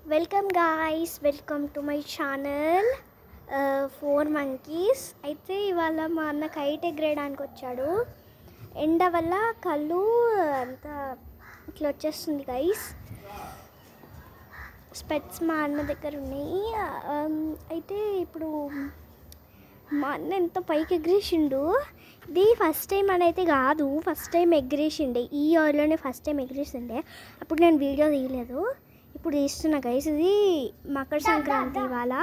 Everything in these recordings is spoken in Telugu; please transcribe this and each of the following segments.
Welcome guys, welcome to my channel 4 monkeys. అయితే ఇవాళ మా అన్న కైట్ ఎగరేయడానికి వచ్చాడు. ఎండ వల్ల కళ్ళు అంతా ఇట్లా వచ్చేస్తుంది గైస్. స్పెట్స్ మా అన్న దగ్గర ఉన్నాయి. అయితే ఇప్పుడు మా అన్న ఎంత పైకి ఎగిరేసిండు. ఇది ఫస్ట్ టైం అని అయితే కాదు, ఫస్ట్ టైం ఎగిరేసిండే ఈ ఇయర్లోనే ఫస్ట్ టైం ఎగిరేసిండే. అప్పుడు నేను వీడియో తీయలేదు, ఇప్పుడు తీస్తున్నా గైస్. ఇది మకర సంక్రాంతి ఇవాళ.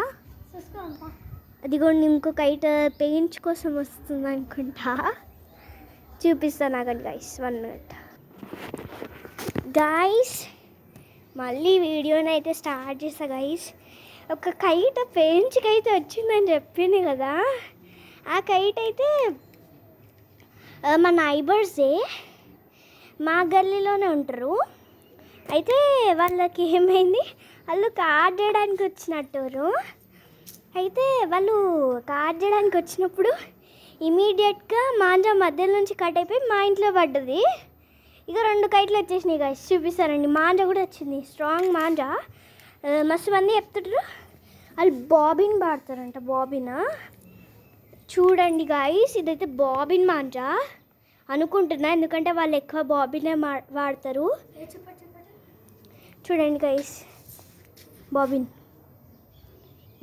అదిగోండి ఇంకో కైట్ పెయింట్స్ కోసం వస్తుంది అనుకుంటా, చూపిస్తాను నాకండి గైస్. 1 minute guys. మళ్ళీ వీడియోని అయితే స్టార్ట్ చేస్తా గైస్. ఒక కైట్ పెయింట్స్కి అయితే వచ్చిందని చెప్పింది కదా, ఆ కైట్ అయితే మా నైబర్సే, మా గల్లీలోనే ఉంటారు. అయితే వాళ్ళకి ఏమైంది, వాళ్ళు కార్ చేయడానికి వచ్చినట్టు. అయితే వాళ్ళు కార్ చేయడానికి వచ్చినప్పుడు ఇమీడియట్గా మాంజా మధ్యలో నుంచి కట్ అయిపోయి మా ఇంట్లో పడ్డది. ఇక 2 కైట్లు వచ్చేసినాయి గైస్, చూపిస్తారండి. మాంజా కూడా వచ్చింది, స్ట్రాంగ్ మాంజా. మస్తు మంది చెప్తుంటారు వాళ్ళు బాబిన్ వాడతారంట. బాబిన్ చూడండి గైస్, ఇదైతే బాబిన్ మాంజా అనుకుంటున్నా, ఎందుకంటే వాళ్ళు ఎక్కువ బాబినే వాడతారు. చూడండి గైస్, బాబిన్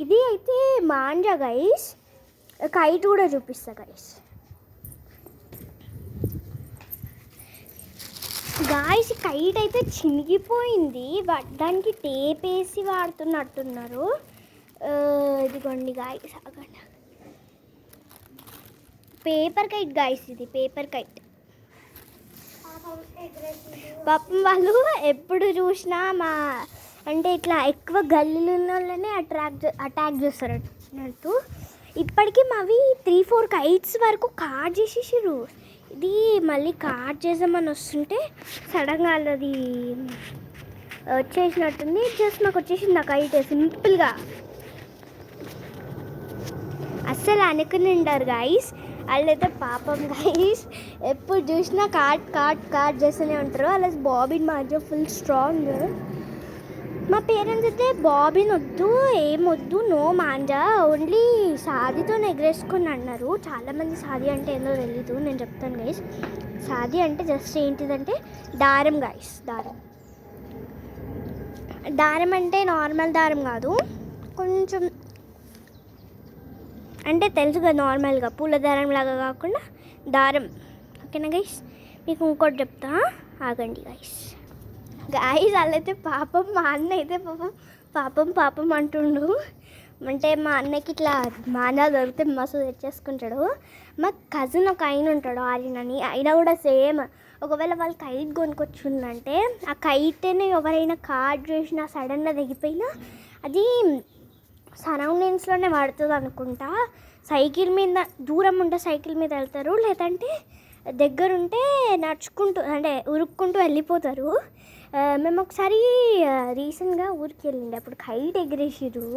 ఇది అయితే మాంజా గైస్. కైట్ కూడా చూపిస్తా గైస్. గాయస్ కైట్ అయితే చినిగిపోయింది, దానికి టేప్ వేసి వాడుతున్నట్టున్నారు. ఇదిగోండి గాయస్, ఆగండి. పేపర్ కైట్ గాయస్, ఇది పేపర్ కైట్. పాపం వాళ్ళు ఎప్పుడు చూసినా అంటే ఇట్లా ఎక్కువ గల్లీలు ఉన్న వాళ్ళనే అటాక్ చేస్తారు అన్నట్టు. ఇప్పటికీ మావి 3-4 కైట్స్ వరకు కాట్ చేసేసారు. ఇది మళ్ళీ కాట్ చేసామని వస్తుంటే సడన్గా అది వచ్చేసినట్టుంది. జస్ట్ మాకు వచ్చేసింది ఆ కైట్ సింపుల్గా. అస్సలు అనుకుని ఉంటారు గాయస్ వాళ్ళైతే. పాపం గాయస్ ఎప్పుడు చూసినా కాట్ చేస్తూనే ఉంటారు. అలా బాబిన్ మాంజా ఫుల్ స్ట్రాంగ్. మా పేరెంట్స్ అయితే బాబిన్ వద్దు, ఏమొద్దు, నో మాంజా, ఓన్లీ సాదితో ఎగరేసుకొని అన్నారు. చాలామంది సాది అంటే ఏందో తెలీదు, నేను చెప్తాను గైస్. సాది అంటే జస్ట్ ఏంటిదంటే దారం గైస్. దారం అంటే నార్మల్ దారం కాదు, కొంచెం అంటే తెలుసుగా, నార్మల్గా పూల దారం లాగా కాకుండా దారం. ఓకేనా గైస్, మీకు ఇంకోటి చెప్తా, ఆగండి గైస్. వాళ్ళైతే పాపం, మా అన్న అయితే పాపం అంటుండు. అంటే మా అన్నకి ఇట్లా మాంజా దొరికితే మస్తు తెచ్చేసుకుంటాడు. మా కజిన్ ఒక ఆయన ఉంటాడు, ఆర్యన్ అని. అయినా కూడా సేమ్, ఒకవేళ వాళ్ళు కైట్ కొనుక్కొచ్చిందంటే ఆ కైట్ని ఎవరైనా కాట్ చేసినా సడన్గా దిగిపోయినా అది సరౌండింగ్స్లోనే పడుతుంది అనుకుంటా. సైకిల్ మీద దూరం ఉంటే సైకిల్ మీద వెళ్తారు, లేదంటే దగ్గరుంటే నడుచుకుంటూ అంటే ఉరుక్కుంటూ వెళ్ళిపోతారు. మేము ఒకసారి రీసెంట్గా ఊరికి వెళ్ళిండే, అప్పుడు కైట్ ఎగిరేసిరు.